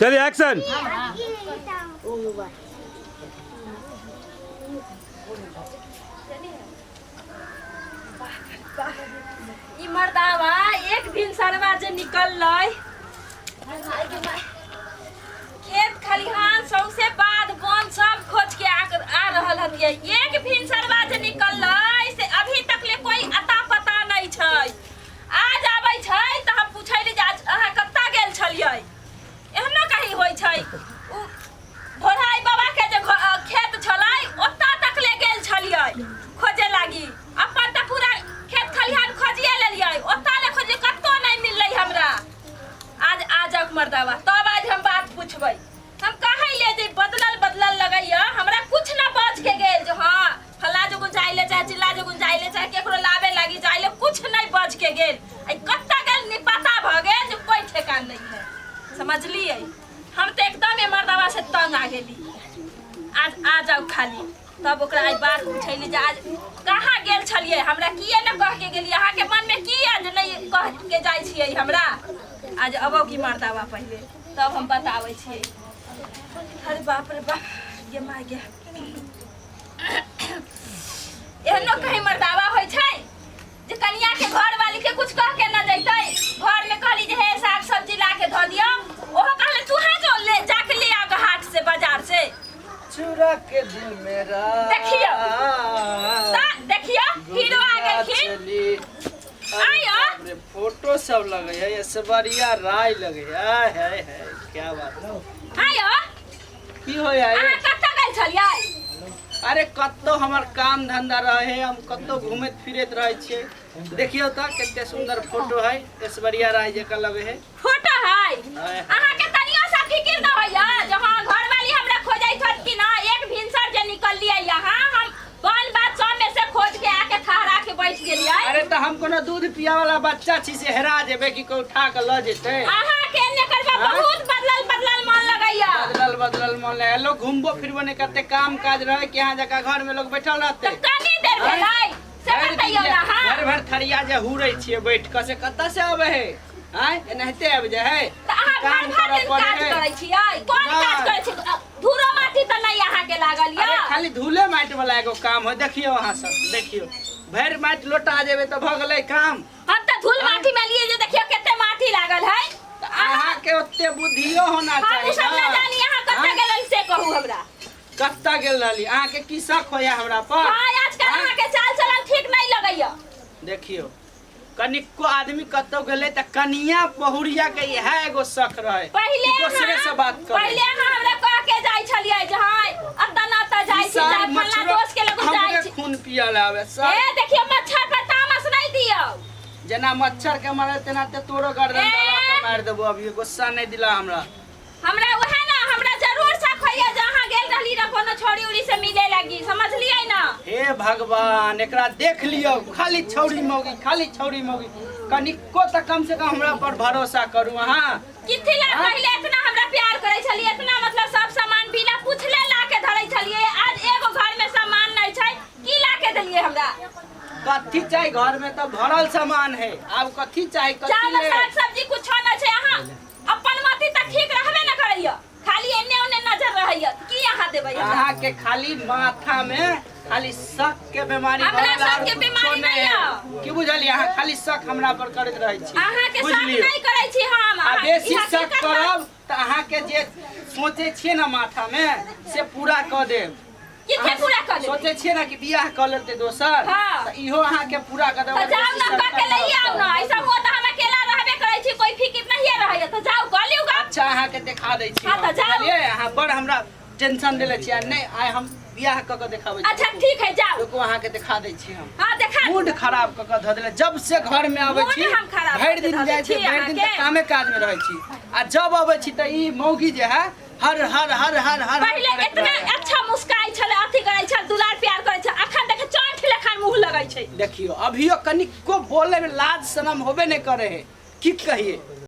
चलिए एक्शन। ई मर्दावा एक दिन सरवा जे निकल खेत खलिहान सौसे बाद बन सब खोज के आ रहल हतिये। एक दिन सरवा जे निकल से अभी तक ले कोई अता पता नहीं छै। आज आबै छै त हम पूछैली जे आज अहाँ कत्ता गेल छलियै। एहनो कहीं होय छै। उ भोराई बाबा के जे खेत छलै ओत्ता तक ले गेल छलियै खोजे लागी। अपन त पूरा खेत खलिहान खोजिए लेलियै, ओत्ता ले खोजे कत्तो नहीं मिललै हमरा। आज आजक मर्दावा तब आज हम बात पूछबै। हम कहै ले जे बदलल लगैया हमरा कुछ ना बच के गेल जो हां फल्ला जो जाइले चाहे चिल्ला जो जाइले चाहे केकरो लावे लागी जाइले कुछ नहीं बच के गेल। आई कत्ता गेल नि पता भ गेल जे कोई ठेकान नहीं है। समझलिए हम तो एकदम मर्दावा से तंग आ गेली। आज आ जाओ खाली तब ओकरा आई बात पूछैली जे आज कहाँ गेल छलिए, हमरा किए न कह के गेली। अहाँ के मन में की आज नहीं कह के जाय छियै हमरा। आज अबो की मर्दावा पहले तब हम बताबै छियै। अरे बाप रे बाप ये माय गे एहनो कहीं मर्दावा होय छै जे कनिया के घर वाली के कुछ कह के न जैतै। घर में कहली जे हे साग सब्जी ला के ध दियो, ओहो कहले तू है जो ले जाके ले आ घाट से बाजार से चुरा के दिल मेरा। देखियो हीरो आ गेलखिन। आयो फोटो सब लगे है, ऐश्वर्या राय लगे है क्या बात है। आयो की हो है अहाँ कत्ता गेल छलियै। अरे कत्तो हमर काम धंधा रहे, हम कत्तो घूमत फिरत रहे छिए। देखियो त कितने सुंदर फोटो है, ऐश्वर्या राय जका लगे है। फोटो है अहाँ के तनियो सा फिकिर न होइया जहां घर वाली हमरा खोजै छत कि ना। एक भिनसर जे निकल लिया यहाँ हम बाल बात सब में से खोज के आके ठहरा के बैठ गेलियै। अरे त हम कोनो दूध पिया वाला बच्चा छी से हेरा जेबे कि कोई उठा के ल जेते। अहाँ के ने करबा बहुत बदलल मन लगैया। बदलल मन लगे। लोग घूमबो फिरबो नहीं करते, काम काज रहे कि यहाँ जगह घर में लोग बैठल रहते। त कनी देर भेलै से बताइयो ना। हां घर भर थरिया जे हुरै छिए बैठ के से कत्ता से आवे है। हां एनाहिते आबि जाय है। त अहाँ काम करै छियै। कोन काज करै छी। धूरो माटी त नहीं अहाँ के लागल या। अरे खाली धूले माटी वाला एगो काम है। देखियो अहाँ सब देखियो भर माटी लोटा जेबे त भ गेलै काम। हम त धूल माटी में लिए जे देखियो केते माटी लागल है। अहाँ के ओते बुद्धियो होना चाहिए। हम सब न जानी अहाँ कत्ता गेल से कहू हमरा। कत्ता गेल रहली अहाँ के की शक होया हमरा पर। हां आजकल अहाँ के चाल चलन ठीक नहीं लगैया। देखियो कनिको आदमी कत्तो गेले त कनिया बहुरिया के यह एगो शक रहे। पहले दूसरे से बात कर। पहले अहाँ हमरा कह के जाय छलियै जे हां अत्ता ना त जाय छी जा फला दोस्त के लग जाय छी। खून पिया लावे सब। ए देखियो मच्छर पर तामस नहीं दियो। जना मच्छर के मारे तेना ते तोरो गर्दन दबा के मार देबो। अभी गुस्सा नहीं दिला हमरा उहे ना हमरा जरूर शक होइया जहां गेल रहली र कोनो छोड़ी उड़ी से मिले लगी। समझलियै ना। हे भगवान एकरा देख लियो खाली छौरी मौगी कनिको त कम से कम हमरा पर भरोसा करू। अहाँ किथि ला पहले इतना हमरा प्यार करे छलिए, इतना मतलब सब सामान बिना पूछले ला के धरै छलिए। आज एगो घर में सामान नहीं छै की ला के देलिए हमरा। कथी चाहिए घर में तो भरल सामान है। अब कथी चाहिए चावल साग सब्जी कुछ न छै। अहाँ अपन मति त ठीक रहबे न करैया, खाली एने ओने नजर रहैया की अहाँ देबै हमरा। अहाँ के खाली माथा में खाली शक के बीमारी हमरा शक के बीमारी नहीं है। की बुझलिए अहाँ खाली शक हमरा पर करैत रहै छी। अहाँ के शक नहीं करै छी हम। आ बेसी शक करब त अहाँ के जे सोचे छिए ना माथा में से पूरा क देब। किथे पूरा कर देब। सोचे छिए ना कि बियाह क लेते दोसर त इहो अहाँ के पूरा कर देब। त जाऊ ना क के लई आउ ना। ऐसा हो त हम अकेला रहबे करै छी, कोई फिकिर नहीं रहैया। त जाऊ क लिउ गा। अच्छा अहाँ के दिखा दै छी। हां त जाऊ। चलिए अहाँ बड़ हमरा टेंशन देले छी। नहीं आइ हम बियाह क के दिखाबै छी। अच्छा ठीक है जाऊ। रुको अहाँ के दिखा दै छी हम। हां देखा मूड खराब क के ध देले। जब से घर में आबै छी भरि दिन जाइ छी, भरि दिन त कामे काज में रहै छी। आ जब आबै छी त ई मौगी जे है हर हर हर हर हर पहले इतना अच्छा मुस्काई छले, अथी करै छल, दुलार प्यार करै छल। अखन देखे चांठ लेखन मुंह लगै छै। देखियो अभियो कनिको बोले में लाज शरम होबे नहीं करे है। की कहिए